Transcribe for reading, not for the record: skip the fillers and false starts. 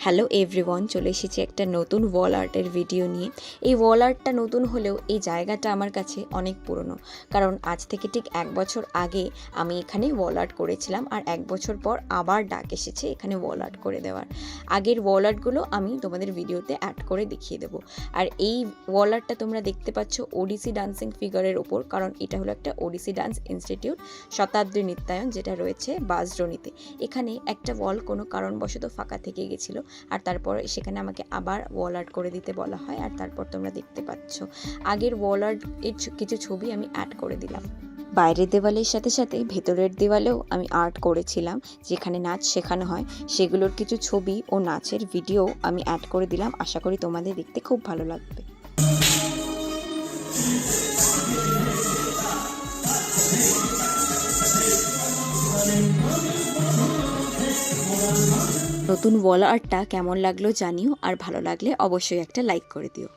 Hello everyone, চলে এসেছি একটা নতুন ওয়াল আর্টের ভিডিও নিয়ে। এই ওয়াল আর্টটা নতুন হলেও এই জায়গাটা আমার কাছে অনেক পুরনো, কারণ আজ থেকে ঠিক 1 বছর আগে আমি এখানে ওয়াল আর্ট করেছিলাম, আর 1 বছর পর আবার ডাক এসেছে এখানে ওয়াল আর্ট করে দেওয়ার। আগের ওয়াল আর্টগুলো আমি তোমাদের ভিডিওতে অ্যাড করে দেখিয়ে দেবো। আর এই ওয়াল আর্টটা তোমরা দেখতে পাচ্ছ ওডিসি ডান্সিং ফিগারের ওপর, কারণ এটা হলো একটা ওডিসি ডান্স ইনস্টিটিউট শতাব্দী নৃত্যায়ন, যেটা রয়েছে বাঁশদ্রোণীতে। এখানে একটা ওয়াল কোনো কারণবশত ফাঁকা থেকে গেছিলো, আর তারপর সেখানে আমাকে আবার ওয়াল আর্ট করে দিতে বলা হয়। আর তারপর তোমরা দেখতে পাচ্ছ আগের ওয়াল আর্ট এর কিছু ছবি আমি অ্যাড করে দিলাম। বাইরের দেওয়ালের সাথে সাথে ভেতরের দেওয়ালেও আমি আর্ট করেছিলাম, যেখানে নাচ শেখানো হয় সেগুলোর কিছু ছবি ও নাচের ভিডিও আমি অ্যাড করে দিলাম। আশা করি তোমাদের দেখতে খুব ভালো লাগবে। নতুন ওয়াল আর্টটা কেমন লাগলো জানিও, আর ভালো লাগলে অবশ্যই একটা লাইক করে দিও।